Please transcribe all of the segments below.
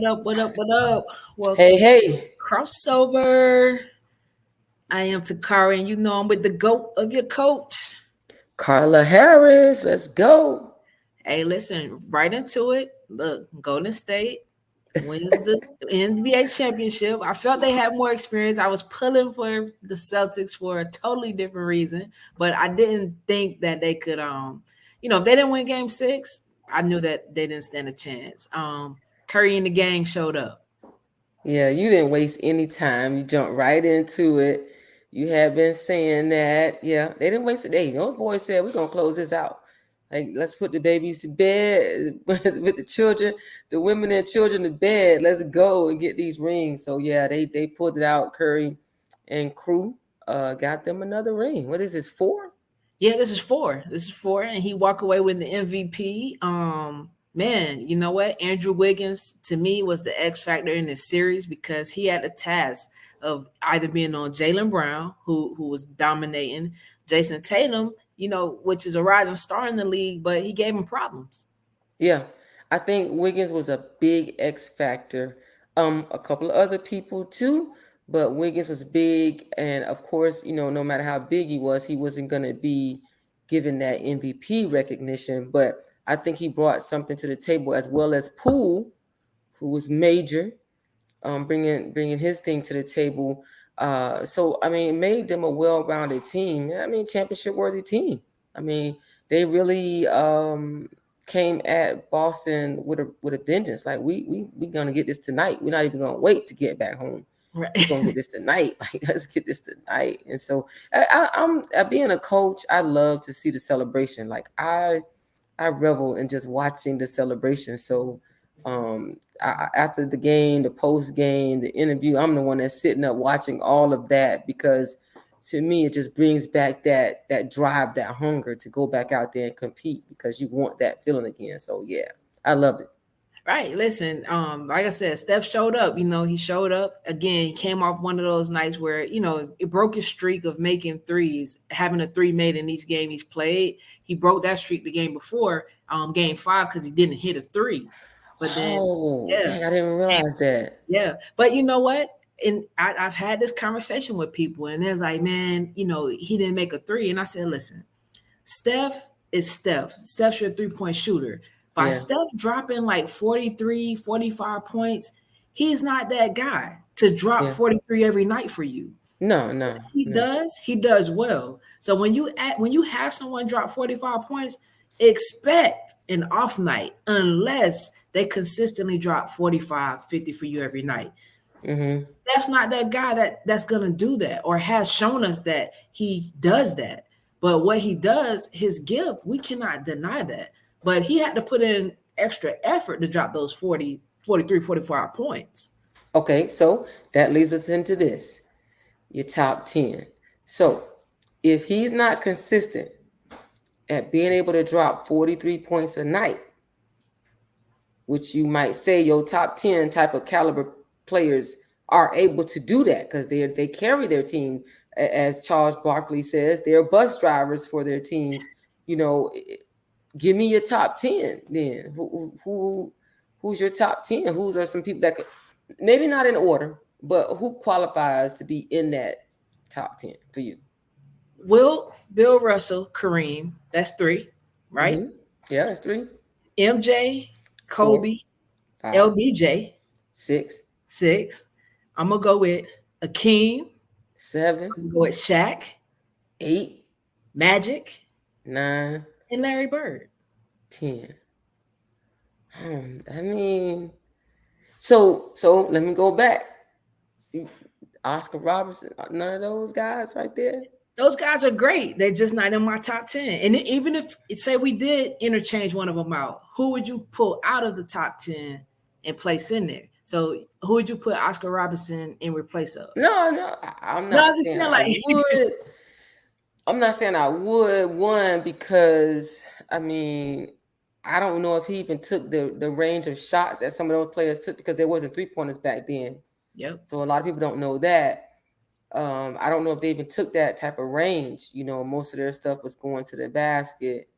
What up? What up? What up? Hey, Welcome to hey, Crossover. I am Takara, and you know I'm with the GOAT of your coach. Carla Harris, let's go. Hey, listen, right into it. Look, Golden State wins the NBA championship. I felt they had more experience. I was pulling for the Celtics for a totally different reason, but I didn't think that they could if they didn't win game six, I knew that they didn't stand a chance. Curry and the gang showed up. Yeah, you didn't waste any time. You jumped right into it. You have been saying that. Yeah, they didn't waste a day. Those boys said, we're going to close this out. Like, let's put the babies to bed with the children, the women and children to bed. Let's go and get these rings. So, yeah, they pulled it out. Curry and crew got them another ring. What is this, 4? Yeah, this is four. This is four, and he walked away with the MVP. Man, you know what? Andrew Wiggins to me was the X factor in this series because he had the task of either being on Jalen Brown, who was dominating, Jason Tatum, which is a rising star in the league, but he gave him problems. Yeah, I think Wiggins was a big X factor. A couple of other people too, but Wiggins was big, and of course, no matter how big he wasn't going to be given that MVP recognition. But I think he brought something to the table as well as Poole, who was major, bringing his thing to the table. So I mean, it made them a well-rounded team. I mean, championship-worthy team. I mean, they really came at Boston with a vengeance. Like we gonna get this tonight. We're not even gonna wait to get back home. Right. We're gonna get this tonight. Like, let's get this tonight. And so I'm being a coach. I love to see the celebration. Like I revel in just watching the celebration. So after the game, the post game, the interview, I'm the one that's sitting up watching all of that because to me it just brings back that drive, that hunger to go back out there and compete because you want that feeling again. So yeah, I loved it. Right. Listen, like I said, Steph showed up. He showed up again. He came off one of those nights where, it broke his streak of making threes, having a three made in each game he's played. He broke that streak the game before, game 5, because he didn't hit a three. But then, Oh, yeah, dang, I didn't realize that. yeah. But you know what? And I've had this conversation with people, and they're like, man, he didn't make a three. And I said, listen, Steph is Steph. Steph's your three-point shooter. By Yeah, Steph dropping like 43, 45 points, he's not that guy to drop yeah. 43 every night for you. No, no, no. He does well. So when you have someone drop 45 points, expect an off night unless they consistently drop 45, 50 for you every night. Mm-hmm. Steph's not that guy that's gonna do that or has shown us that he does that. But what he does, his gift, we cannot deny that. But he had to put in extra effort to drop those 40, 43, 45 points. Okay, so that leads us into this. Your top 10. So if he's not consistent at being able to drop 43 points a night, which you might say your top 10 type of caliber players are able to do that because they carry their team, as Charles Barkley says, they're bus drivers for their teams. Give me your top 10 then. Who's your top 10? Who's are some people that could, maybe not in order, but who qualifies to be in that top 10 for you? Bill Russell, Kareem, that's 3, right? Mm-hmm. Yeah, that's 3, MJ, 4, Kobe, 5, LBJ, 6, 6. I'm gonna go with Akeem. 7, I'm gonna go with Shaq, 8, Magic, 9, and Larry Bird. 10. I mean, so let me go back. Oscar Robertson, none of those guys right there. Those guys are great. They're just not in my top 10. And even if, say, we did interchange one of them out, who would you pull out of the top 10 and place in there? So who would you put Oscar Robertson in replace of? No, I'm No, I not was just saying saying I like would. I'm not saying I would. One, because I mean, I don't know if he even took the range of shots that some of those players took because there wasn't 3-pointers back then. Yep. So a lot of people don't know that. I don't know if they even took that type of range. Most of their stuff was going to the basket,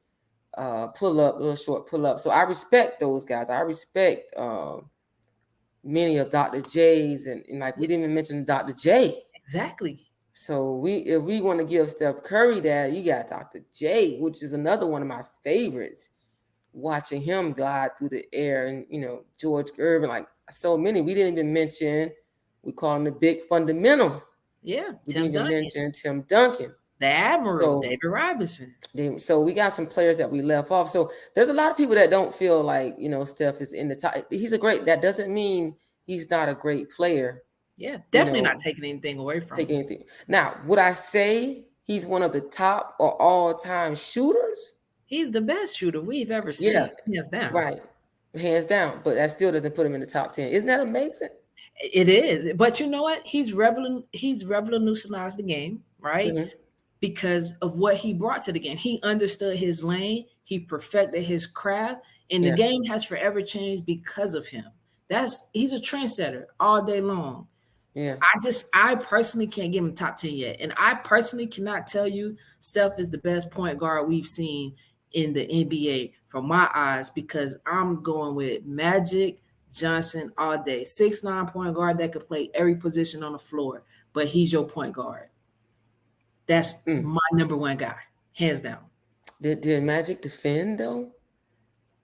pull up, little short pull up. So I respect those guys. I respect many of Dr. J's, and like we Yeah, didn't even mention Dr. J. exactly. So if we want to give Steph Curry that, you got Dr. J, which is another one of my favorites. Watching him glide through the air, and George Irvin, like so many. We didn't even mention. We call him the big fundamental. Yeah, We Tim didn't even Duncan, mention Tim Duncan. the Admiral, So David Robinson. so we got some players that we left off. So there's a lot of people that don't feel like Steph is in the top. He's a great. That doesn't mean he's not a great player. Yeah, You definitely not know, taking anything away from take him. anything. Now, would I say he's one of the top or all time shooters? He's the best shooter we've ever Yeah, seen, hands down. right, hands down. But that still doesn't put him in the top 10. Isn't that amazing? It is, but you know what? He's revolutionized the game, right? Hmm. Because of what he brought to the game. He understood his lane, he perfected his craft, and the Yeah, game has forever changed because of him. He's a trendsetter all day long. yeah. I personally can't give him top 10 yet. And I personally cannot tell you Steph is the best point guard we've seen in the NBA from my eyes, because I'm going with Magic Johnson all day. 6'9" point guard that could play every position on the floor, but he's your point guard. That's Mm. my number one guy, hands down. Did Magic defend though?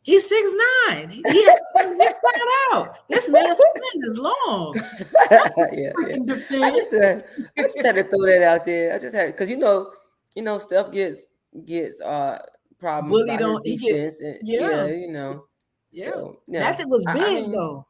He's 6'9". He has to inside out. This man's skin is long. Yeah, yeah. Freaking I defend. just uh, I just had to throw that out there. I just had because Steph gets problems Bully about his don't he get defense, and yeah. Yeah. so yeah. Magic was I big mean, though.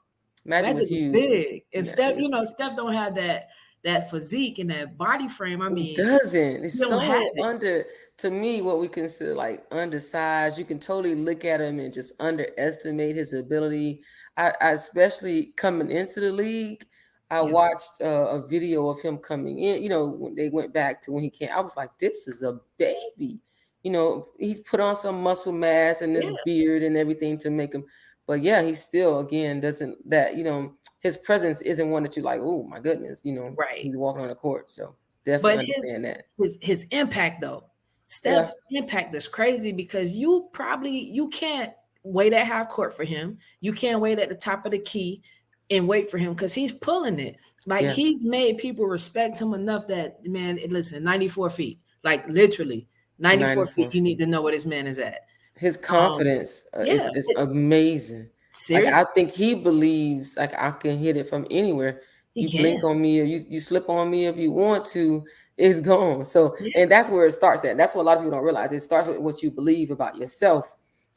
Magic was Magic was huge. big. And Magic Steph, was Steph don't have that physique and that body frame. I He mean, doesn't. he It's don't have so it. to me, what we consider like undersized. You can totally look at him and just underestimate his ability. I especially coming into the league, I Yeah. watched a video of him coming in. When they went back to when he came, I was like, this is a baby. He's put on some muscle mass and this Yeah. beard and everything to make him. But yeah, he still again doesn't that his presence isn't one that you like, oh my goodness, Right. he's walking on the court. So But definitely his understand that. his impact though, Yeah. Steph's impact is crazy, because you can't wait at half court for him. You can't wait at the top of the key and wait for him, because he's pulling it. Like, Yeah. he's made people respect him enough that, man, listen, 94 feet, like literally 94 feet. 94 You need feet. to know where this man is at. His Um, confidence is, yeah, is amazing. Like I seriously, think he believes like I can hit it from anywhere. he You blink can. on me or you slip on me if you want to, it's gone. So Yeah, and that's where it starts at. That's what a lot of people don't realize. It starts with what you believe about yourself,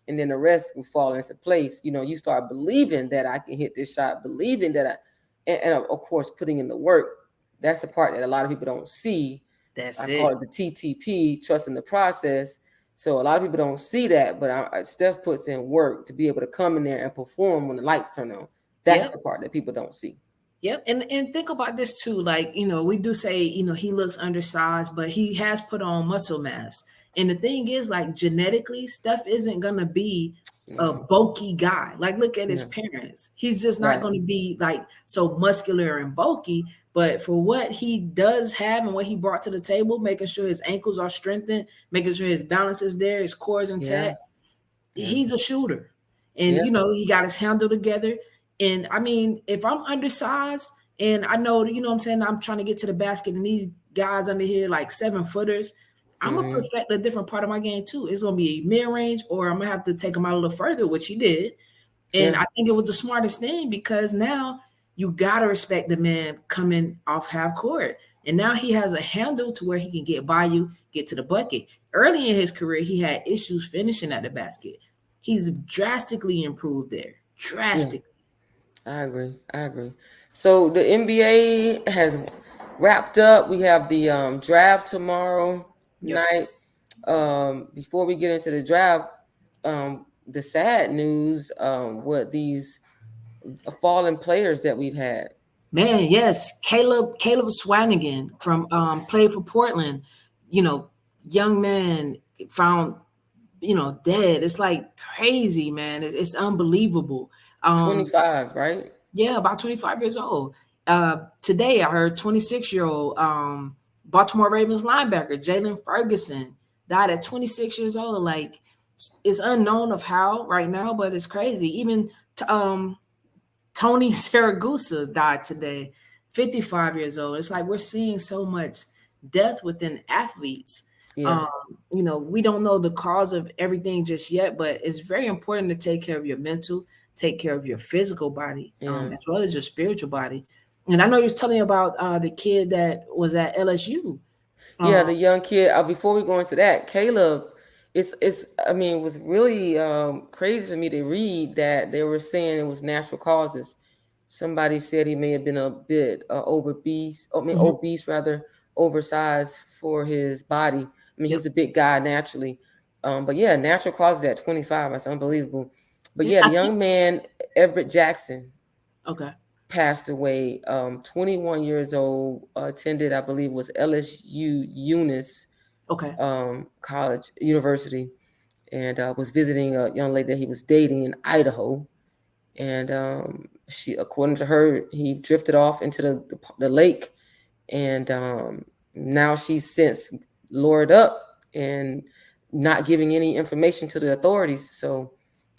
and then the rest will fall into place. You start believing that I can hit this shot, believing that and of course putting in the work. That's the part that a lot of people don't see. that's I call it. it the TTP, trust in the process. So a lot of people don't see that, but Steph puts in work to be able to come in there and perform when the lights turn on. That's Yep. the part that people don't see. Yep. And think about this too. Like, we do say, he looks undersized, but he has put on muscle mass. And the thing is, like, genetically, Steph isn't gonna be a No, bulky guy. Like, look at his no, parents. He's just not right. gonna be like so muscular and bulky. But for what he does have and what he brought to the table, making sure his ankles are strengthened, making sure his balance is there, his core is Yeah, intact, yeah, he's a shooter. And yeah. he got his handle together. And I mean, if I'm undersized and I know, what I'm saying, I'm trying to get to the basket, and these guys under here like 7-footers, I'm gonna Hmm. perfect a different part of my game too. It's gonna be mid-range, or I'm gonna have to take them out a little further, which he did. And Yeah, I think it was the smartest thing, because now you gotta respect the man coming off half court. And now he has a handle to where he can get by you, get to the bucket. Early in his career, he had issues finishing at the basket. He's drastically improved there. yeah. Drastically. I agree. I agree. So the NBA has wrapped up. We have the draft tomorrow Yep. night. Before we get into the draft, the sad news, what these fallen players that we've had. Man, yes. Caleb Swanigan from played for Portland, you know, young man found, dead. It's like crazy, man. It's unbelievable. Um, 25, right? Yeah, about 25 years old. Today, I heard 26-year-old Baltimore Ravens linebacker Jalen Ferguson died at 26 years old. Like, it's unknown of how right now, but it's crazy. Even to, Tony Saragusa died today, 55 years old. It's like we're seeing so much death within athletes. Yeah, Um, we don't know the cause of everything just yet, but it's very important to take care of your mental, take care of your physical body, yeah. as well as your spiritual body. And I know you was telling me about the kid that was at LSU. Yeah, Um, the young kid. Before we go into that, Caleb, it's. I mean, it was really crazy for me to read that they were saying it was natural causes. Somebody said he may have been a bit obese. I mean, mhm. obese rather, oversized for his body. I mean, Yep. he's a big guy naturally. But yeah, natural causes at 25. That's unbelievable. But Yeah, yeah, the I think. young man Everett Jackson Okay. passed away, 21 years old, attended, I believe, was LSU Eunice Okay. college, university, and was visiting a young lady that he was dating in Idaho. And she, according to her, he drifted off into the lake, and now she's since lured up and not giving any information to the authorities. So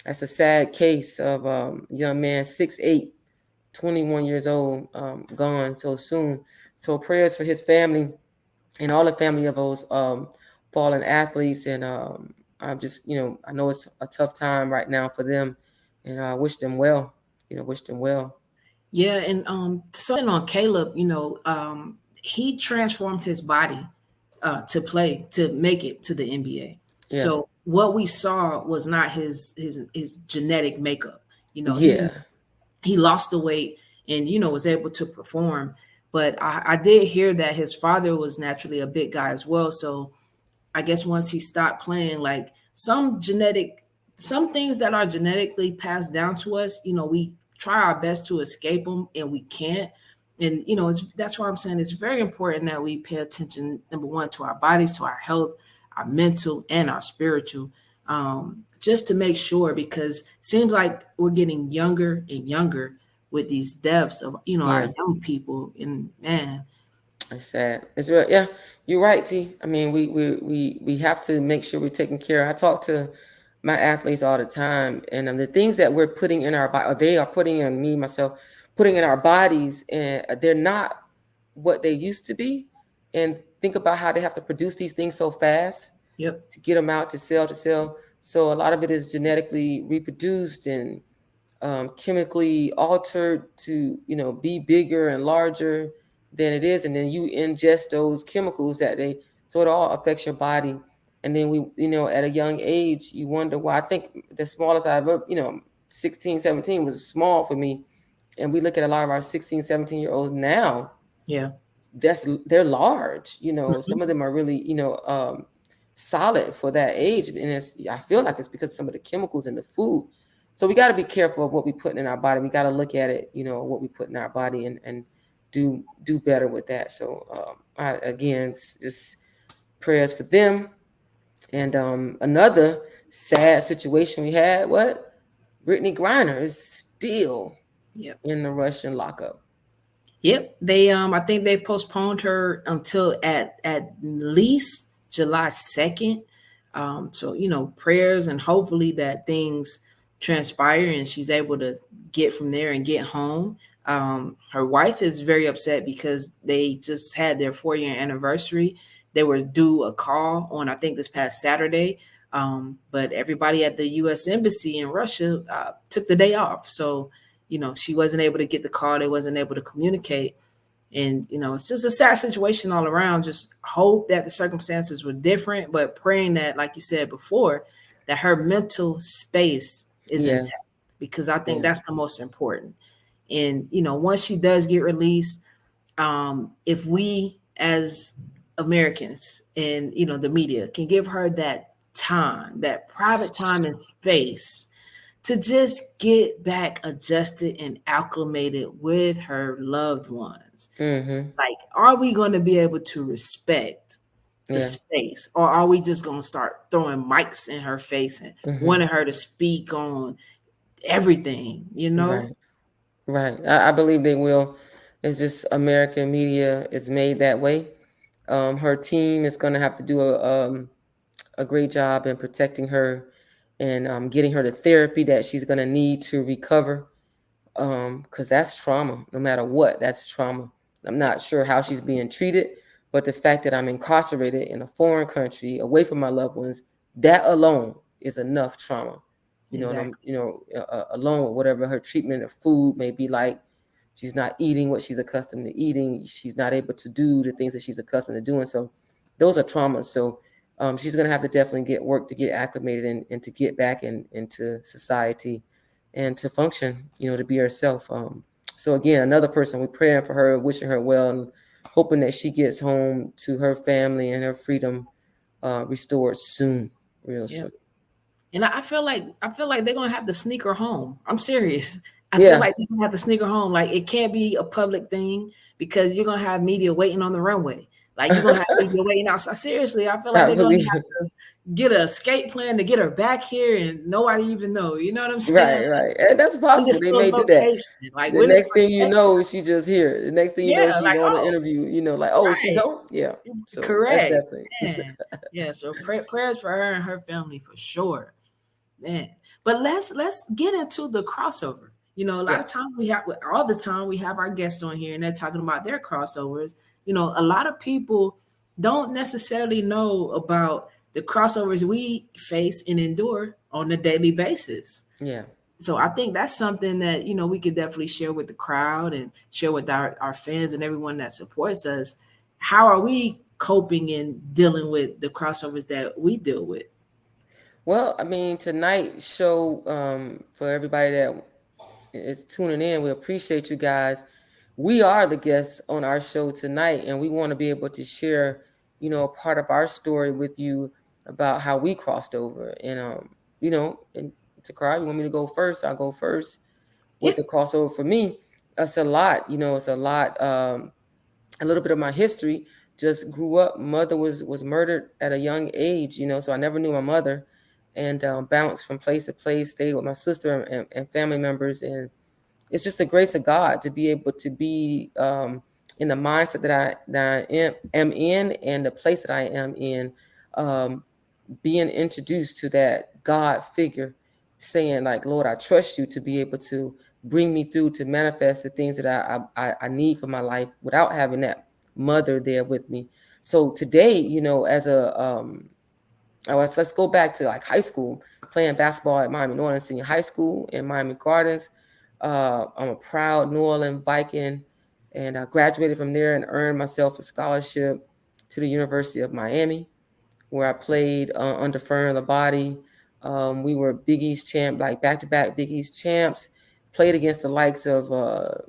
that's a sad case of young man, 6'8", 21 years old, gone so soon. So prayers for his family and all the family of those fallen athletes. And I'm just, I know it's a tough time right now for them, and I wish them well. Wish them well. Yeah, and something on Caleb, he transformed his body to play to make it to the NBA. Yeah, So what we saw was not his genetic makeup. You know, he yeah, he lost the weight and was able to perform. But I did hear that his father was naturally a big guy as well. So I guess once he stopped playing, like some things that are genetically passed down to us, we try our best to escape them and we can't. And that's why I'm saying it's very important that we pay attention, number one, to our bodies, to our health, our mental, and our spiritual, just to make sure, because it seems like we're getting younger and younger with these deaths of our yeah. young people. And man, It's sad. It's real. Yeah, you're right, T. I mean, we have to make sure we're taking care. I talk to my athletes all the time, and the things that we're putting in our body, or they are putting in me, myself, putting in our bodies, and they're not what they used to be. And think about how they have to produce these things so fast yep, to get them out to sell to sell. So a lot of it is genetically reproduced and chemically altered to be bigger and larger than it is, and then you ingest those chemicals that they so it all affects your body. And then we at a young age you wonder why. I think the smallest I ever 16, 17 was small for me, and we look at a lot of our 16, 17-year-olds now, yeah, they're large. Some mhm, of them are really solid for that age, and I feel like it's because some of the chemicals in the food. So we got to be careful of what we put in our body. We got to look at it, what we put in our body, and do better with that. So again, it's just prayers for them. And another sad situation we had, what, Brittany Griner is still yep. in the Russian lockup. Yep, they I think they postponed her until at least July 2nd. So prayers and hopefully that things transpire and she's able to get from there and get home. Her wife is very upset because they just had their 4-year anniversary. They were due a call on, I think, this past Saturday. But everybody at the U.S. Embassy in Russia took the day off, so she wasn't able to get the call. They wasn't able to communicate. And, it's just a sad situation all around. Just hope that the circumstances were different, but praying that, like you said before, that her mental space is Yeah, intact, because I think yeah, that's the most important. And, once she does get released, if we as Americans and, the media can give her that time, that private time and space to just get back adjusted and acclimated with her loved ones. mm-hmm, Like, are we going to be able to respect the yeah, space, or are we just going to start throwing mics in her face and mm-hmm, wanting her to speak on everything, right. Right. I believe they will. It's just American media is made that way. Her team is going to have to do a great job in protecting her and getting her the therapy that she's going to need to recover. because that's trauma. No matter what, that's trauma. I'm not sure how she's being treated, but the fact that I'm incarcerated in a foreign country, away from my loved ones, that alone is enough trauma. And I'm, Exactly. along with whatever her treatment of food may be like, she's not eating what she's accustomed to eating. She's not able to do the things that she's accustomed to doing. So those are traumas. So she's going to have to definitely get work to get acclimated and to get back into society and to function, to be herself. So again, another person, we're praying for her, wishing her well, and hoping that she gets home to her family and her freedom restored soon, real Yeah. soon. And I feel like they're gonna have to sneak her home. I'm serious. I feel Yeah, like they're gonna have to sneak her home. Like it can't be a public thing because you're gonna have media waiting on the runway. Like you're gonna have media waiting outside. Seriously, I feel like I they're gonna believe have to get a escape plan to get her back here and nobody even know. You know what I'm saying? right, right, and that's possible. They may Undisclosed do that. location. Like The when next thing like you know, she just here. The next thing you know, yeah, she's like on an oh interview. Like, oh, she's right. home. Yeah. So that's Correct. definitely. Man. Yeah, so prayers for her and her family for sure. Man. But let's get into the crossover. A lot Yeah. of time we have all the time we have our guests on here and they're talking about their crossovers. A lot of people don't necessarily know about the crossovers we face and endure on a daily basis. Yeah. So I think that's something that we could definitely share with the crowd and share with our fans and everyone that supports us. How are we coping and dealing with the crossovers that we deal with? Well, I mean, tonight's show, for everybody that is tuning in, we appreciate you guys. We are the guests on our show tonight, and we want to be able to share, a part of our story with you about how we crossed over. And Takara, you want me to go first? I'll go first Yeah. with the crossover for me. It's a lot, it's a lot. A little bit of my history. Just grew up. Mother was murdered at a young age, so I never knew my mother, and bounced from place to place. Stayed with my sister and family members, and it's just the grace of God to be able to be in the mindset that I am in, and the place that I am in, um, being introduced to that God figure, saying like, Lord, I trust you to be able to bring me through to manifest the things that I need for my life without having that mother there with me. So today, as a let's go back to like high school, playing basketball at Miami Northern Senior High School in Miami Gardens. I'm a proud New Orleans Viking, and I graduated from there and earned myself a scholarship to the University of Miami, where I played under Fern Labate. We were Big East champ, like back-to-back Big East champs. Played against the likes of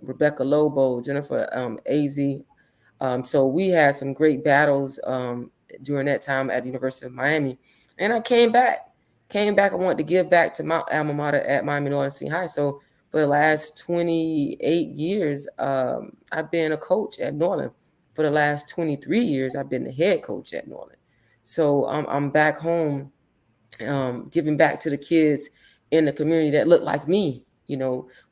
Rebecca Lobo, Jennifer Az. So we had some great battles during that time at the University of Miami. And I came back. I wanted to give back to my alma mater at Miami Northern Senior High. So for the last 28 years, I've been a coach at Norland. For the last 23 years, I've been the head coach at Norland. So I'm back home, giving back to the kids in the community that look like me,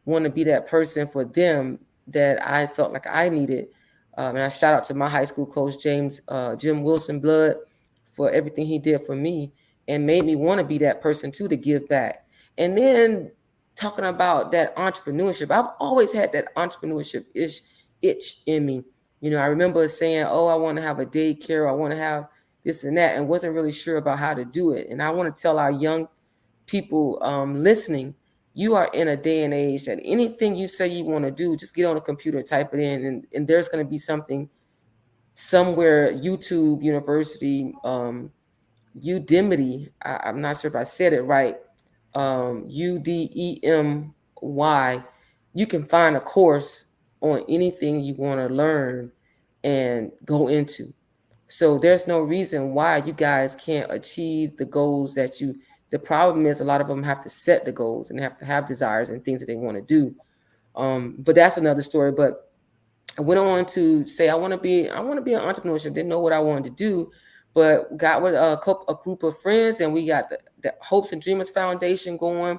want to be that person for them that I felt like I needed. And I shout out to my high school coach, Jim Wilson Blood, for everything he did for me and made me want to be that person too, to give back. And then talking about that entrepreneurship, I've always had that entrepreneurship itch in me. I remember saying, oh, I want to have a daycare, I want to have this and that, and wasn't really sure about how to do it. And I want to tell our young people listening, you are in a day and age that anything you say you want to do, just get on a computer, type it in, and there's going to be something somewhere. YouTube University, Udemy, I'm not sure if I said it right, Udemy, you can find a course on anything you want to learn and go into. So there's no reason why you guys can't achieve the goals that you. The problem is a lot of them have to set the goals and have to have desires and things that they want to do. But that's another story. But I went on to say I want to be an entrepreneurship. Didn't know what I wanted to do, but got with a group of friends, and we got the Hopes and Dreamers Foundation going.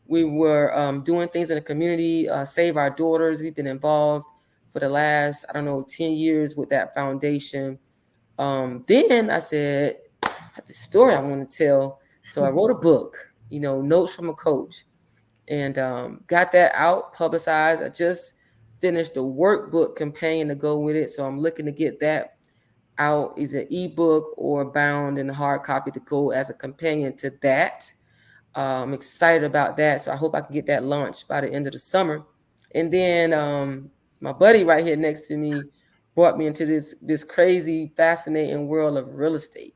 We were doing things in the community, Save Our Daughters. We've been involved for the last, I don't know, 10 years with that foundation. Then I said, I have the story I want to tell. So I wrote a book, Notes from a Coach. and got that out, publicized. I just finished the workbook campaign to go with it, so I'm looking to get that out, either an ebook or bound in hard copy to go as a companion to that. I'm excited about that, so I hope I can get that launched by the end of the summer. And then my buddy right here next to me brought me into this crazy, fascinating world of real estate.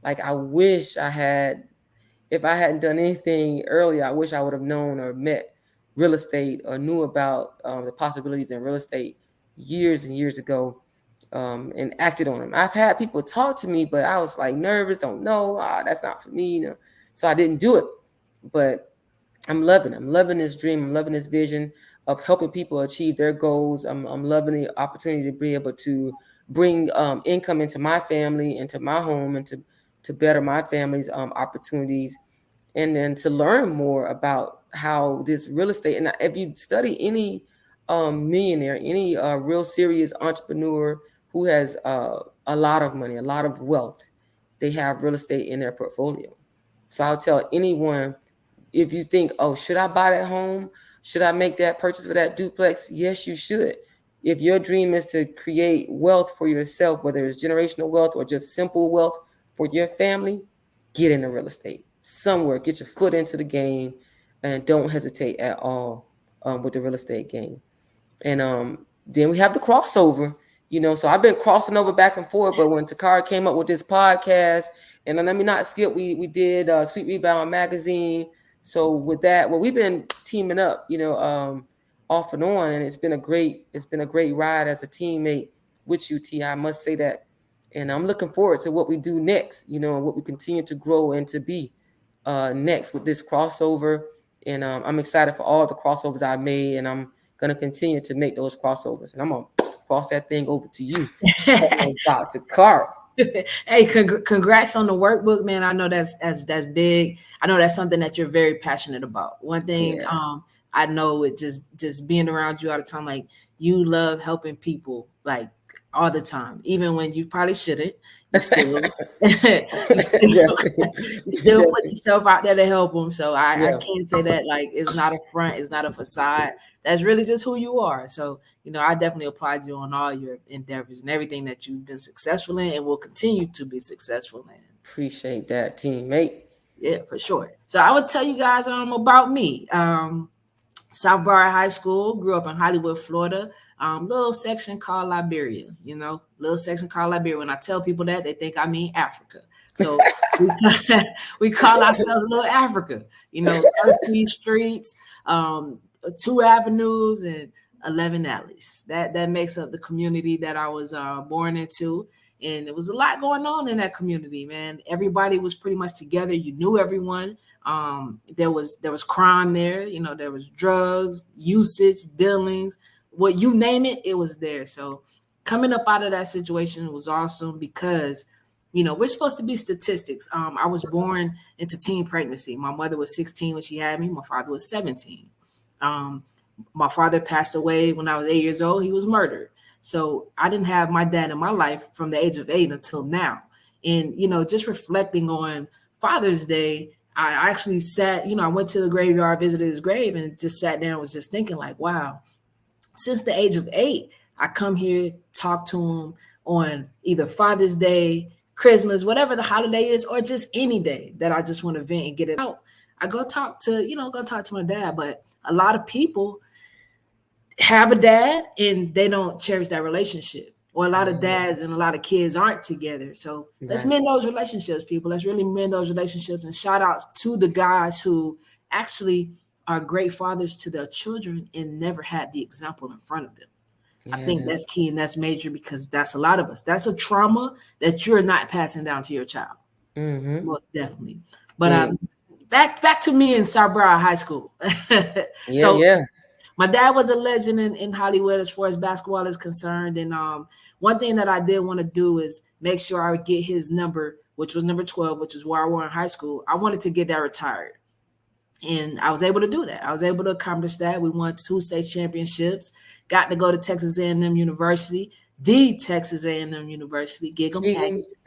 Like I wish I had, if I hadn't done anything earlier, I wish I would have known or met real estate or knew about the possibilities in real estate years and years ago, and acted on them. I've had people talk to me, but I was like nervous, don't know, that's not for me, so I didn't do it. But I'm loving this dream. I'm loving this vision of helping people achieve their goals. I'm loving the opportunity to be able to bring income into my family, into my home, and to better my family's opportunities, and then to learn more about how this real estate. And if you study any millionaire, any real serious entrepreneur who has a lot of money, a lot of wealth, they have real estate in their portfolio. So I'll tell anyone, if you think, oh, should I buy that home? Should I make that purchase for that duplex? Yes, you should. If your dream is to create wealth for yourself, whether it's generational wealth or just simple wealth for your family, get into real estate somewhere. Get your foot into the game, and don't hesitate at all with the real estate game. And then we have the crossover, so I've been crossing over back and forth. But when Toccara came up with this podcast, and let me not skip, we did Sweet Rebound Magazine. So with that, well, we've been teaming up, off and on, and it's been a great ride as a teammate with you, T. I must say that. And I'm looking forward to what we do next, and what we continue to grow and to be next with this crossover. And I'm excited for all the crossovers I made, and I'm going to continue to make those crossovers. And I'm going to cross that thing over to you, Dr. Carl. Hey, congrats on the workbook, man. I know that's big. I know that's something that you're very passionate about. One thing, I know it just being around you all the time, like you love helping people, like all the time, even when you probably shouldn't. You still, you still put yourself out there to help them. So I can't say that like it's not a front, it's not a facade. That's really just who you are. So, I definitely applaud you on all your endeavors and everything that you've been successful in and will continue to be successful in. Appreciate that, teammate. Yeah, for sure. So I would tell you guys about me. South Broward High School, grew up in Hollywood, Florida. Little section called Liberia, little section called Liberia. When I tell people that, they think I mean Africa. So we call ourselves Little Africa, 13 streets, 2 avenues, and 11 alleys. That makes up the community that I was born into. And it was a lot going on in that community, man. Everybody was pretty much together. You knew everyone. There was crime there. There was drugs, usage, dealings. What you name it, it was there. So coming up out of that situation was awesome because, we're supposed to be statistics. I was born into teen pregnancy. My mother was 16 when she had me. My father was 17. My father passed away when I was 8 years old. He was murdered. So I didn't have my dad in my life from the age of 8 until now. And, just reflecting on Father's Day, I actually sat, I went to the graveyard, visited his grave, and just sat down and was just thinking like, wow, since the age of 8, I come here, talk to him on either Father's Day, Christmas, whatever the holiday is, or just any day that I just want to vent and get it out. I go talk to my dad. But a lot of people have a dad and they don't cherish that relationship. Or a lot of dads and a lot of kids aren't together. So let's mend those relationships, people. Let's really mend those relationships. And shout outs to the guys who actually are great fathers to their children and never had the example in front of them. I think that's key and that's major because that's a lot of us. That's a trauma that you're not passing down to your child. Most definitely. But back to me in South Broward High School. My dad was a legend in Hollywood as far as basketball is concerned. And one thing that I did want to do is make sure I would get his number, which was number 12, which is where I wore in high school. I wanted to get that retired. And I was able to do that. I was able to accomplish that. We won 2 state championships, got to go to Texas A&M University, the Texas A&M University, Gig 'em Aggies.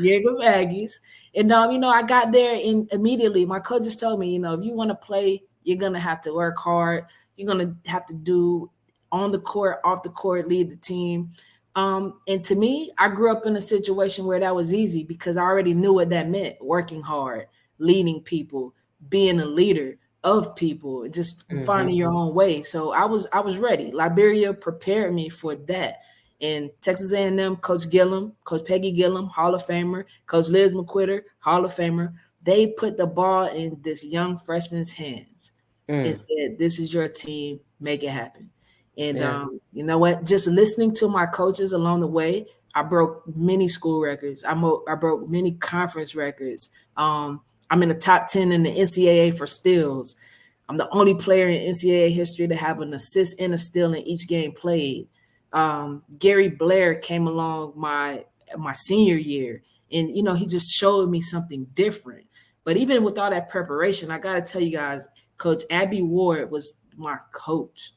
Gig 'em Aggies. And I got there and immediately my coaches told me, if you want to play, you're gonna have to work hard. You're gonna have to do on the court, off the court, lead the team. And to me, I grew up in a situation where that was easy because I already knew what that meant: working hard, leading people, being a leader of people, and just finding Mm-hmm. your own way. So I was ready. Liberia prepared me for that. And Texas A&M, Coach Gillum, Coach Peggy Gillum, Hall of Famer, Coach Liz McQuitter, Hall of Famer, they put the ball in this young freshman's hands and Mm. said, "This is your team. Make it happen." And Yeah. you know what? Just listening to my coaches along the way, I broke many school records. I broke many conference records. I'm in the top 10 in the NCAA for steals. I'm the only player in NCAA history to have an assist and a steal in each game played. Gary Blair came along my senior year, and he just showed me something different. But even with all that preparation, I got to tell you guys, Coach Abby Ward was my coach,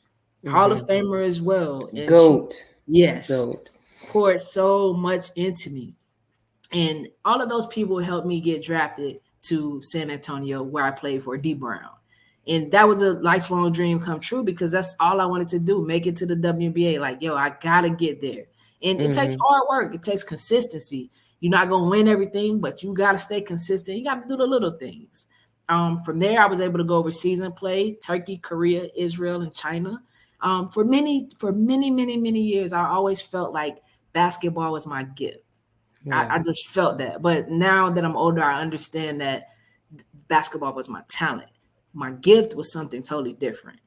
Hall of Mm-hmm. Famer as well, and she's Goat. yes Goat. poured so much into me. And all of those people helped me get drafted to San Antonio, where I played for D Brown. And that was a lifelong dream come true because that's all I wanted to do, make it to the WNBA. Like, yo, I gotta get there. And it takes Mm-hmm. hard work, it takes consistency. You're not gonna win everything, but you gotta stay consistent. You gotta do the little things. From there, I was able to go overseas and play Turkey, Korea, Israel, and China. For many, many years, I always felt like basketball was my gift. Yeah. I just felt that. But now that I'm older, I understand that basketball was my talent. My gift was something totally different.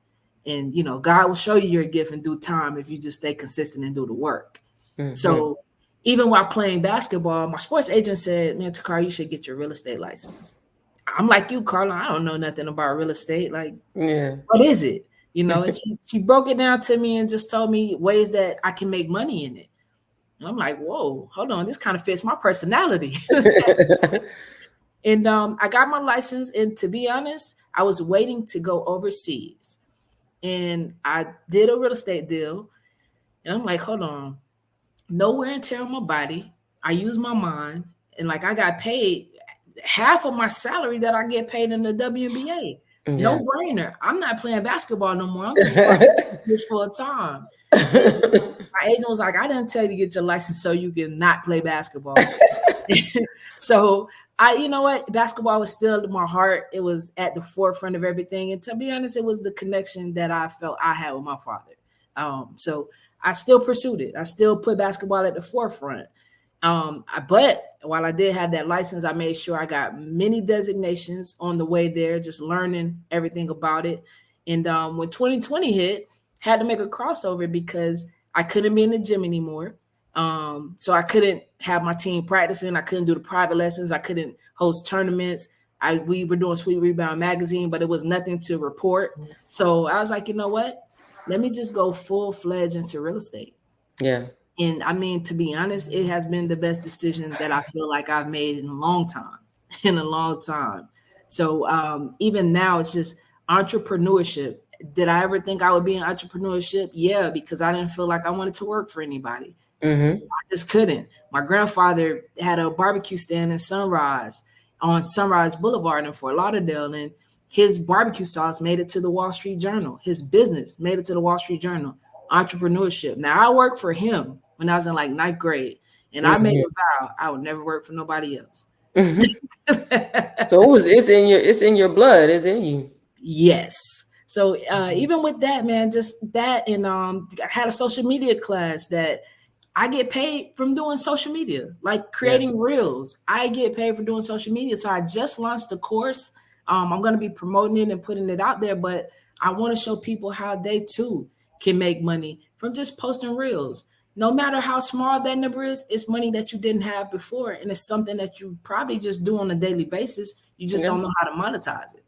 And God will show you your gift in due time if you just stay consistent and do the work. Mm-hmm. So even while playing basketball, my sports agent said, "Man, Toccara, you should get your real estate license." I'm like you, Carla. I don't know nothing about real estate. Like, Yeah. what is it? And she broke it down to me and just told me ways that I can make money in it. And I'm like, whoa, hold on, this kind of fits my personality. And I got my license. And to be honest, I was waiting to go overseas. And I did a real estate deal. And I'm like, hold on, no wear and tear on my body. I use my mind. And like I got paid half of my salary that I get paid in the WNBA. No Yeah. brainer. I'm not playing basketball no more. I'm just about this full time. And my agent was like, "I didn't tell you to get your license so you can not play basketball." So you know what, basketball was still my heart. It was at the forefront of everything, and to be honest, it was the connection that I felt I had with my father. So I still pursued it. I still put basketball at the forefront. But while I did have that license, I made sure I got many designations on the way there, just learning everything about it. And when 2020 hit, had to make a crossover because I couldn't be in the gym anymore. So I couldn't have my team practicing. I couldn't do the private lessons. I couldn't host tournaments. We were doing Sweet Rebound magazine, but it was nothing to report. So I was like, you know what? Let me just go full fledged into real estate. Yeah. And I mean, to be honest, it has been the best decision that I feel like I've made in a long time, in a long time. So even now, it's just entrepreneurship. Did I ever think I would be in entrepreneurship? Yeah, because I didn't feel like I wanted to work for anybody. Mm-hmm. I just couldn't. My grandfather had a barbecue stand in Sunrise on Sunrise Boulevard in Fort Lauderdale, and his barbecue sauce made it to the Wall Street Journal. His business made it to the Wall Street Journal. Entrepreneurship. Now I worked for him when I was in like ninth grade, and I made Mm-hmm. a vow I would never work for nobody else. Mm-hmm. So it's in your blood. It's in you. Yes. So Mm-hmm. even with that, man, just that, and I had a social media class that I get paid from doing social media, like Yeah. creating reels. I get paid for doing social media. So I just launched a course. I'm going to be promoting it and putting it out there, but I want to show people how they too can make money from just posting reels. No matter how small that number is, it's money that you didn't have before. And it's something that you probably just do on a daily basis. You just Yeah. don't know how to monetize it.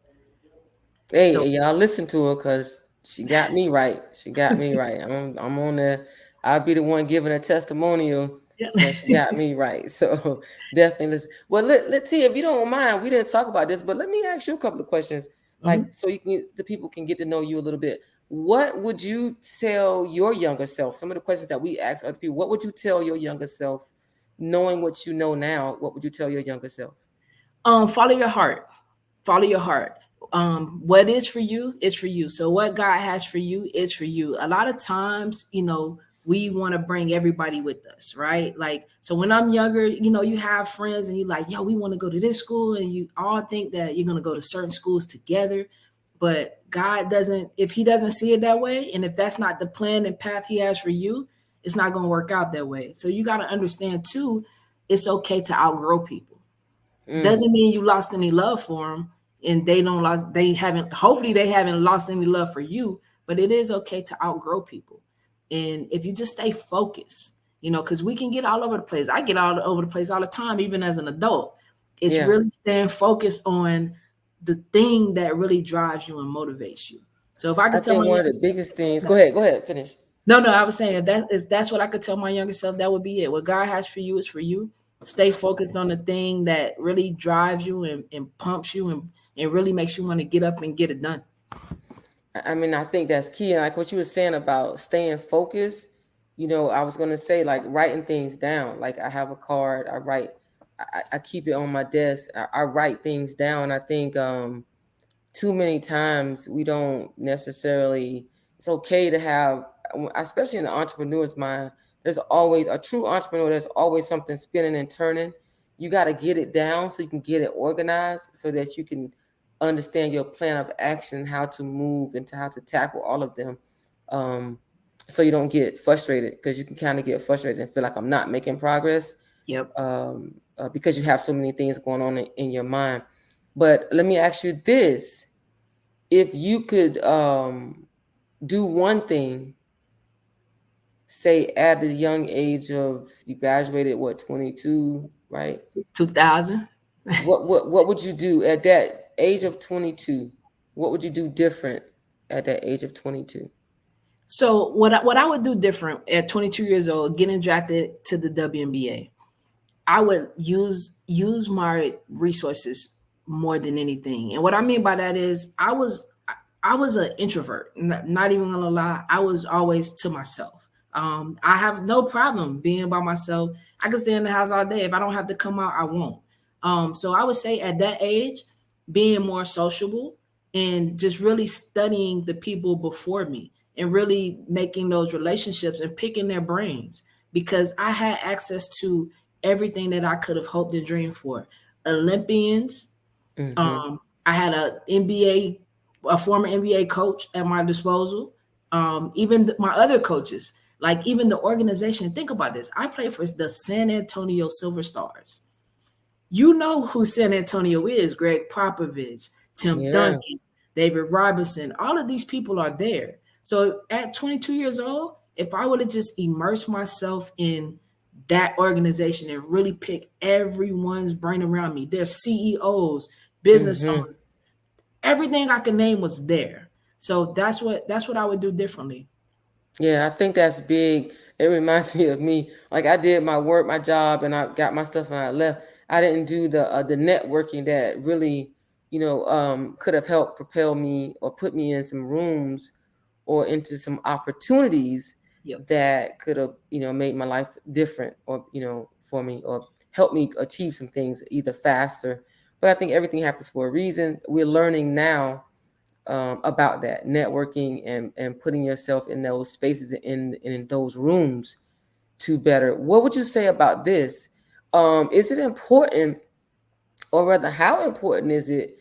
Hey, So y'all listen to her because she got me right. She got me right. I'm on the. I'll be the one giving a testimonial yeah. that she got me right. So definitely listen. Well, let's see if you don't mind. We didn't talk about this, but let me ask you a couple of questions, like Mhm. so the people can get to know you a little bit. What would you tell your younger self? Some of the questions that we ask other people. What would you tell your younger self, knowing what you know now? What would you tell your younger self? Follow your heart. Follow your heart. What is for you is for you. So what God has for you is for you. A lot of times, we want to bring everybody with us, right? Like, so when I'm younger, you have friends and you like, yo, we want to go to this school, and you all think that you're gonna go to certain schools together. But God doesn't, if He doesn't see it that way, and if that's not the plan and path He has for you, it's not gonna work out that way. So you gotta understand too, it's okay to outgrow people. Mm. Doesn't mean you lost any love for them, and they haven't, hopefully they haven't lost any love for you, but it is okay to outgrow people. And if you just stay focused, because we can get all over the place. I get all over the place all the time, even as an adult. It's Yeah. really staying focused on the thing that really drives you and motivates you. So if I I could tell think my one of younger the self, biggest things. Go ahead, finish. no, I was saying, if that's what I could tell my younger self, that would be it. What God has for you is for you. Stay focused on the thing that really drives you and pumps you and really makes you want to get up and get it done. I mean, I think that's key. And like what you were saying about staying focused, I was gonna say like writing things down. Like I have a card, I write, I keep it on my desk. I write things down. I think too many times we don't necessarily, it's okay to have, especially in the entrepreneur's mind, there's always a true entrepreneur, there's always something spinning and turning. You got to get it down so you can get it organized so that you can understand your plan of action, how to move and to how to tackle all of them. um, so you don't get frustrated, because you can kind of get frustrated and feel like I'm not making progress, Yep. because you have so many things going on in your mind. But let me ask you this: if you could do one thing, say at the young age of, you graduated what, 22, right? 2000. What would you do at that age of 22? What would you do different at that age of 22? So what I would do different at 22 years old, getting drafted to the WNBA, I would use my resources more than anything. And what I mean by that is I was an introvert. Not even gonna lie, I was always to myself. I have no problem being by myself. I can stay in the house all day. If I don't have to come out, I won't. So I would say at that age, being more sociable and just really studying the people before me and really making those relationships and picking their brains, because I had access to everything that I could have hoped and dreamed for. Olympians, Mm-hmm. I had a former NBA coach at my disposal. Even my other coaches, like even the organization. Think about this. I played for the San Antonio Silver Stars. You know who San Antonio is: Greg Popovich, Tim Yeah. Duncan, David Robinson. All of these people are there. So at 22 years old, if I would have just immersed myself in that organization and really pick everyone's brain around me, their CEOs, business Mm-hmm. owners, everything I could name was there. So that's what I would do differently. Yeah, I think that's big. It reminds me of me. Like I did my work, my job, and I got my stuff and I left. I didn't do the networking that really, could have helped propel me or put me in some rooms or into some opportunities Yep. that could have, made my life different, or, for me, or help me achieve some things either faster. But I think everything happens for a reason. We're learning now about that networking and putting yourself in those spaces, in those rooms to better. What would you say about this? Is it important, or rather, how important is it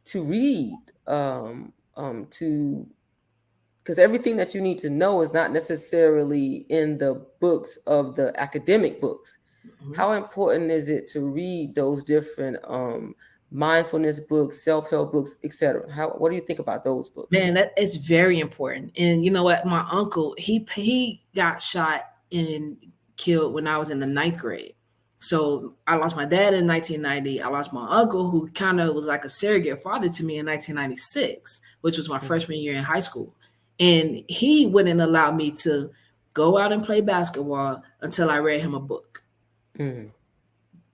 to read? To Because everything that you need to know is not necessarily in the books of the academic books. Mhm. How important is it to read those different mindfulness books, self-help books, etc.? What do you think about those books? Man, that is very important. And you know what? My uncle, he got shot and killed when I was in the ninth grade. So I lost my dad in 1990. I lost my uncle, who kind of was like a surrogate father to me, in 1996, which was my Mm, freshman year in high school. And he wouldn't allow me to go out and play basketball until I read him a book. mm,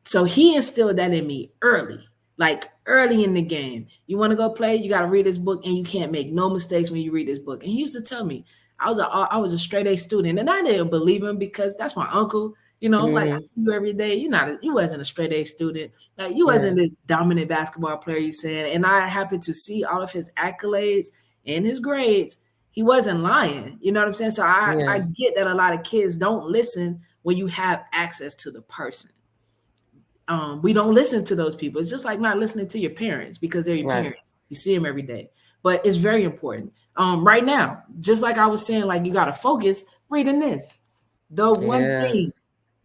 So he instilled that in me early, like early in the game. You want to go play, you got to read this book, and you can't make no mistakes when you read this book. And he used to tell me I was a straight A student, and I didn't believe him because that's my uncle. You know, like I Hmm. see you every day. You wasn't a straight A student. Like you Yeah. wasn't this dominant basketball player you saying. And I happened to see all of his accolades and his grades. He wasn't lying. You know what I'm saying? So I Yeah. get that a lot of kids don't listen when you have access to the person. We don't listen to those people. It's just like not listening to your parents because they're your Right. parents. You see them every day. But it's very important. Right now, just like I was saying, like you gotta focus reading this. The one Yeah. thing,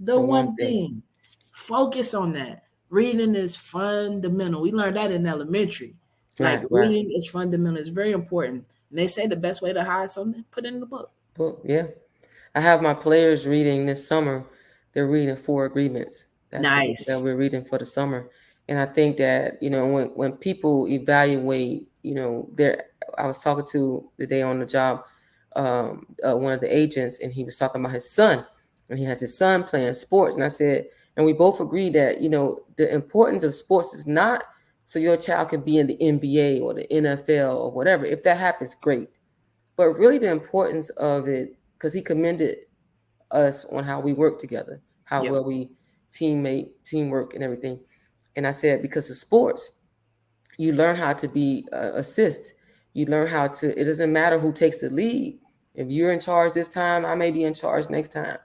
the The one one thing. thing. Focus on that. Reading is fundamental. We learned that in elementary. Like Right. Right. reading is fundamental. It's very important. And they say the best way to hide something, put it in the book. Book. Yeah. I have my players reading this summer. They're reading Four Agreements. That's the book that Nice. we're reading for the summer. And I think that, when people evaluate, their, I was talking to the day on the job, one of the agents, and he was talking about his son, and he has his son playing sports. And I said, and we both agreed that, the importance of sports is not so your child can be in the NBA or the NFL or whatever. If that happens, great. But really the importance of it, because he commended us on how we work together, how Yep. well we teamwork and everything. And I said, because of sports, you learn how to be assist. You learn how to, it doesn't matter who takes the lead. If you're in charge this time, I may be in charge next time.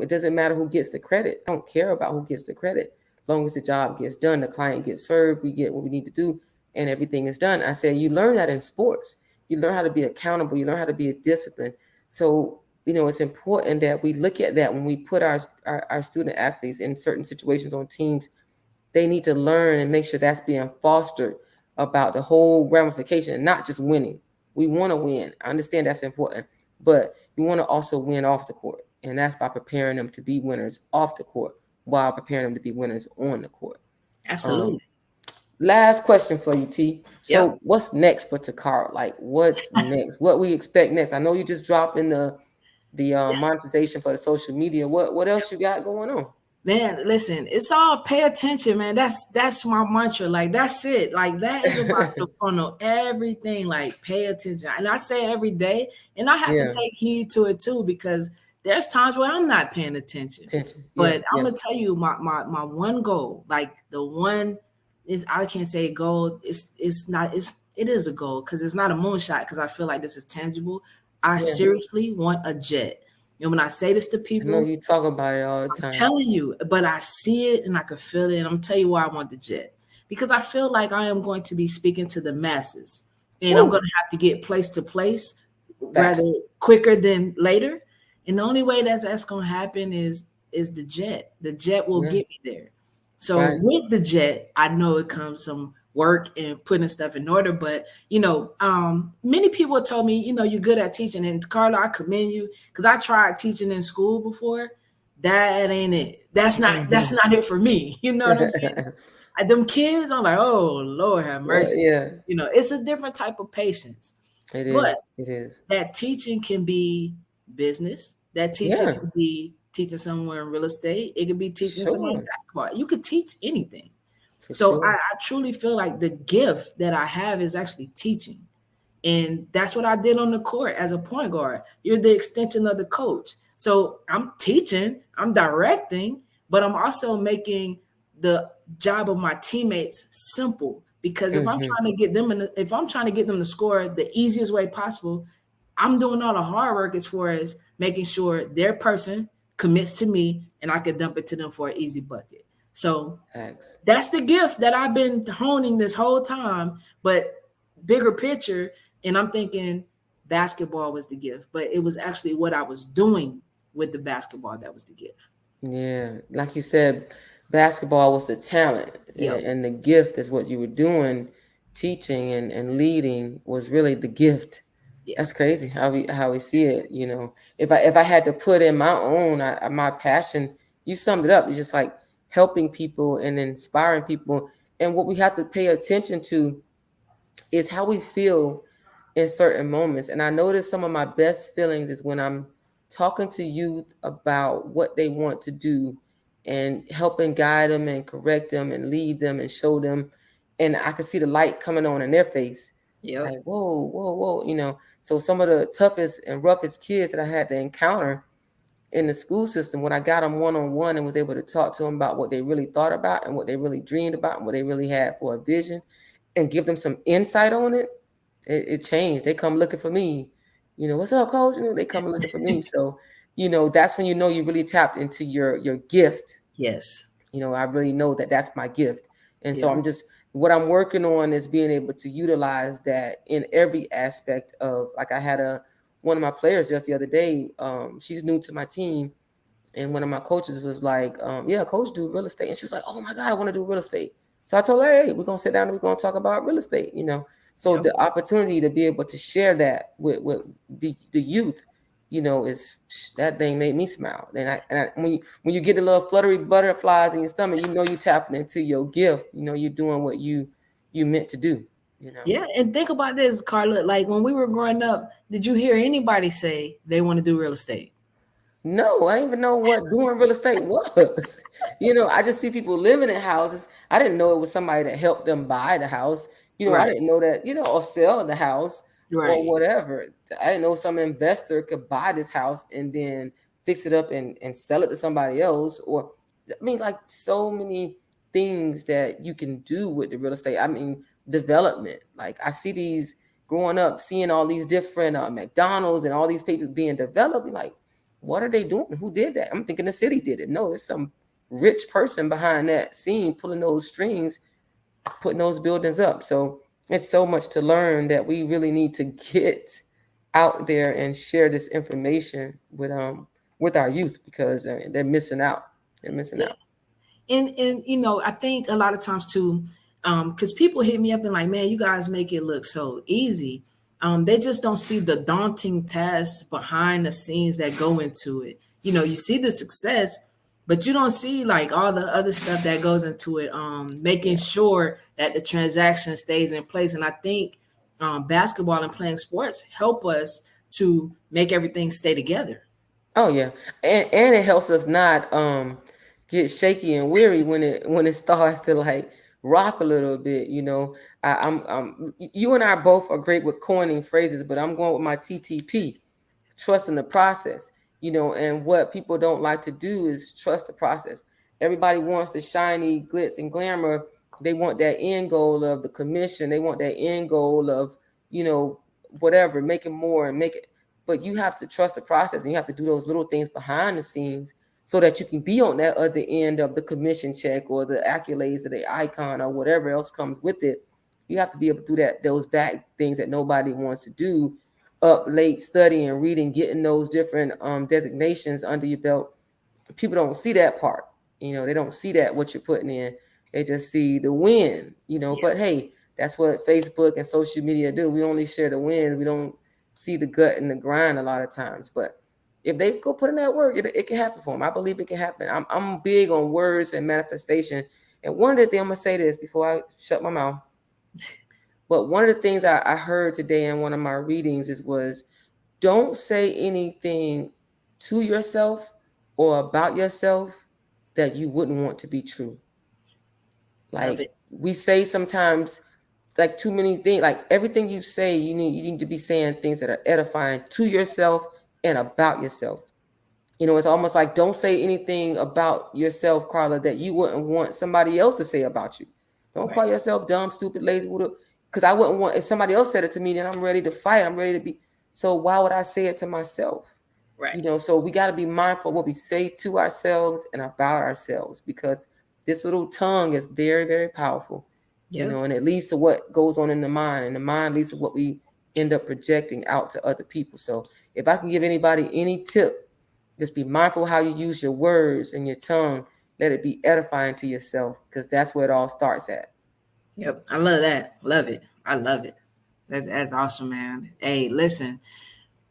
It doesn't matter who gets the credit. I don't care about who gets the credit. As long as the job gets done, the client gets served, we get what we need to do, and everything is done. I said, you learn that in sports. You learn how to be accountable. You learn how to be a discipline. So, it's important that we look at that when we put our student athletes in certain situations on teams. They need to learn and make sure that's being fostered about the whole ramification and not just winning. We want to win. I understand that's important, but you want to also win off the court. And that's by preparing them to be winners off the court while preparing them to be winners on the court. Um, Absolutely. Last question for you, T. Yep. So what's next for Toccara? Like what's next? What we expect next? I know you just dropped in the monetization for the social media. What else you got going on? Man, listen, it's all pay attention, man. That's my mantra. Like that's it. Like that is about to funnel everything. Like pay attention. And I say it every day, and I have to Yeah. take heed to it too, because there's times where I'm not paying attention. Attention. Yeah. But I'm Yeah. gonna tell you my one goal, like the one is I can't say goal, it's not it is a goal because it's not a moonshot because I feel like this is tangible. I Yeah. seriously want a jet. And when I say this to I know people, you talk about it all the I'm time. telling you, but I see it and I can feel it. And I'm gonna tell you why I want the jet. Because I feel like I am going to be speaking to the masses. And I'm Woo. gonna have to get place to place rather Fast. quicker than later. And the only way that's gonna happen is the jet. The jet will Yeah. get me there. So Right. with the jet, I know it comes some work and putting stuff in order. But many people told me, you're good at teaching. And Carla, I commend you because I tried teaching in school before. That ain't it. That's not it for me. You know what I'm saying? Them kids, I'm like, oh Lord have mercy. Yeah. It's a different type of patience. It But is. It is. that teaching can be business. That teaching Yeah. can be teaching someone in real estate. It could be teaching somebody Sure. basketball. You could teach anything. For So I, sure. I truly feel like the gift that I have is actually teaching. And that's what I did on the court as a point guard. You're the extension of the coach. So I'm teaching, I'm directing, but I'm also making the job of my teammates simple. Because if I'm Hmm. trying to get them if I'm trying to get them to score the easiest way possible, I'm doing all the hard work as far as making sure their person commits to me and I can dump it to them for an easy bucket. So Thanks. that's the gift that I've been honing this whole time. But bigger picture, and I'm thinking basketball was the gift, but it was actually what I was doing with the basketball that was the gift. Yeah. Like you said, basketball was the talent, Yep. and the gift is what you were doing. Teaching and leading was really the gift. Yeah. That's crazy how we see it. If I had to put in my own my passion, you summed it up. It's just like helping people and inspiring people. And what we have to pay attention to is how we feel in certain moments. And I notice some of my best feelings is when I'm talking to youth about what they want to do and helping guide them and correct them and lead them and show them. And I can see the light coming on in their face. Yep. Like, whoa, whoa, whoa. So some of the toughest and roughest kids that I had to encounter, in the school system, when I got them one on one and was able to talk to them about what they really thought about and what they really dreamed about and what they really had for a vision, and give them some insight on it, it changed. They come looking for me. What's up, coach? They come looking for me. So, that's when you really tapped into your gift. Yes. I really know that that's my gift. And so Yeah. what I'm working on is being able to utilize that in every aspect of, like, I had one of my players just the other day. She's new to my team. And one of my coaches was like, yeah, coach, do real estate. And she was like, oh my God, I want to do real estate. So I told her, hey, we're going to sit down and we're going to talk about real estate. So Yep. the opportunity to be able to share that with the youth, is that thing made me smile. And when you get the little fluttery butterflies in your stomach, you tapping into your gift. You're doing what you meant to do. Yeah, and think about this, Carla. Like when we were growing up, did you hear anybody say they want to do real estate? No, I didn't even know what doing real estate was. I just see people living in houses. I didn't know it was somebody that helped them buy the house. I Right. didn't know that, or sell the house or Right. whatever. I didn't know some investor could buy this house and then fix it up and sell it to somebody else. Or, I mean, like, so many things that you can do with the real estate. I mean, development. Like, I see these growing up, seeing all these different McDonald's and all these people being developed. Like, what are they doing? Who did that? I'm thinking the city did it. No, there's some rich person behind that scene pulling those strings, putting those buildings up. So it's so much to learn that we really need to get out there and share this information with our youth, because they're missing out. They're missing Yeah. out. And I think a lot of times too, because people hit me up and like, man, you guys make it look so easy. They just don't see the daunting tasks behind the scenes that go into it. You see the success, but you don't see like all the other stuff that goes into it. Making Yeah. sure that the transaction stays in place. And I think basketball and playing sports help us to make everything stay together. Oh yeah, and it helps us not get shaky and weary when it starts to, like, rock a little bit. You and I both are great with coining phrases, but I'm going with my TTP, trust in the process. And what people don't like to do is trust the process. Everybody wants the shiny glitz and glamour. They want that end goal of the commission. They want that end goal of, you know, whatever, making more and make it. But you have to trust the process, and you have to do those little things behind the scenes so that you can be on that other end of the commission check or the accolades or the icon or whatever else comes with it. You have to be able to do those back things that nobody wants to do, up late studying, reading, getting those different designations under your belt. People don't see that part. They don't see that what you're putting in. They just see the win. Yeah. But hey, that's what Facebook and social media do. We only share the wins. We don't see the gut and the grind a lot of times. But if they go put in that work, it can happen for them. I believe it can happen. I'm big on words and manifestation. And one of the things, I'm gonna say this before I shut my mouth. But one of the things I heard today in one of my readings was, don't say anything to yourself or about yourself that you wouldn't want to be true. Love Like, it. we say sometimes, like, too many things. Like, everything you say, you need to be saying things that are edifying to yourself and about yourself. It's almost like, don't say anything about yourself, Carla, that you wouldn't want somebody else to say about you. Don't call Right. yourself dumb, stupid, lazy, because I wouldn't want, if somebody else said it to me, then I'm ready to fight. I'm ready to be. So why would I say it to myself? Right. So we got to be mindful of what we say to ourselves and about ourselves, because this little tongue is very, very powerful, Yep. and it leads to what goes on in the mind, and the mind leads to what we end up projecting out to other people. So if I can give anybody any tip, just be mindful how you use your words and your tongue. Let it be edifying to yourself, because that's where it all starts at. Yep. I love that. Love it. I love it. That's awesome, man. Hey, listen,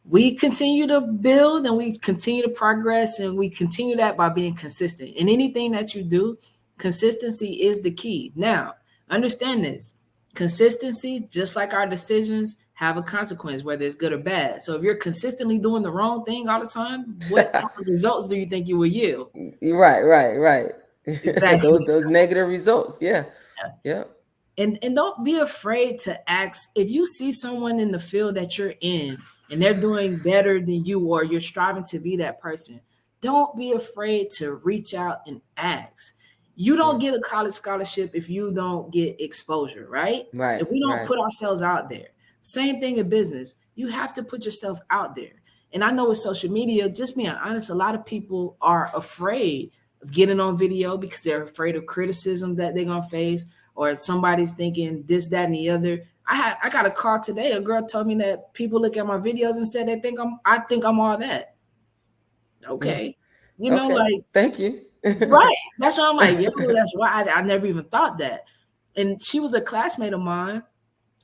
we continue to build and we continue to progress, and we continue that by being consistent in anything that you do. Consistency is the key. Now, understand this: consistency, just like our decisions, have a consequence, whether it's good or bad. So if you're consistently doing the wrong thing all the time, what kind of results do you think you will yield? Right, right, right. those Exactly. those negative results. Yeah, So, yeah. and don't be afraid to ask if you see someone in the field that you're in and they're doing better than you, or you're striving to be that person. don't be afraid to reach out and ask. You don't Yeah. get a college scholarship if you don't get exposure, right? Right. If we don't Right. put ourselves out there. Same thing in business. You have to put yourself out there. And I know with social media, just being honest, a lot of people are afraid of getting on video because they're afraid of criticism that they're gonna face, or somebody's thinking this, that, and the other. I got a call today. A girl told me that people look at my videos and said I think I'm all that. Yeah. Okay. You know, Okay. like, Thank you. right. That's why I'm like, yo, that's why I never even thought that. And she was a classmate of mine.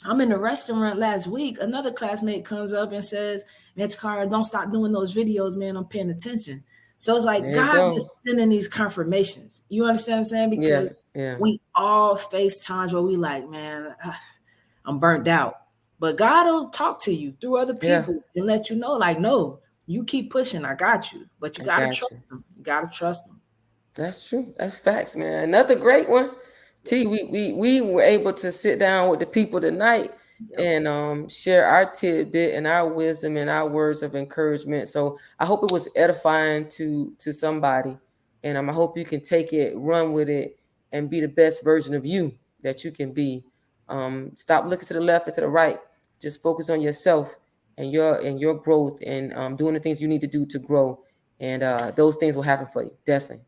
I'm in the restaurant last week. Another classmate comes up and says, "Miss Carla, don't stop doing those videos, man. I'm paying attention." So it's like There you God go. just sending these confirmations. You understand what I'm saying? Yeah. Because Yeah. we all face times where we like, man, I'm burnt out. But God will talk to you through other Yeah. people and let you know, like, no, you keep pushing. I got you. But you I gotta got trust you. them. You gotta trust them. That's true. That's facts, man. Another great one. T, we were able to sit down with the people tonight Yep. and share our tidbit and our wisdom and our words of encouragement. So I hope it was edifying to somebody. And I hope you can take it, run with it, and be the best version of you that you can be. Stop looking to the left and to the right. Just focus on yourself and your growth and doing the things you need to do to grow. And those things will happen for you. Definitely.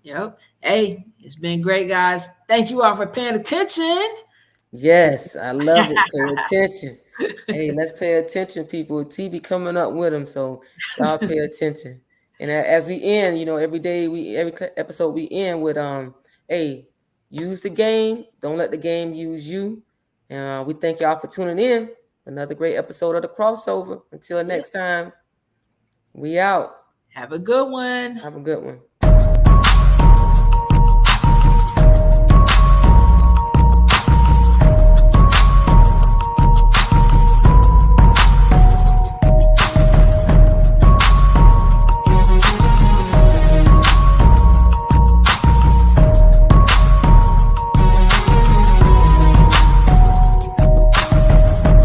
Yep. Hey, it's been great, guys. Thank you all for paying attention. This Yes, I love it. Pay attention. Hey, let's pay attention, people. T be coming up with them, so y'all pay attention. And as we end, every day episode we end with hey, use the game. Don't let the game use you. And we thank y'all for tuning in. Another great episode of the crossover. Until Yep. next time, we out. Have a good one. Have a good one.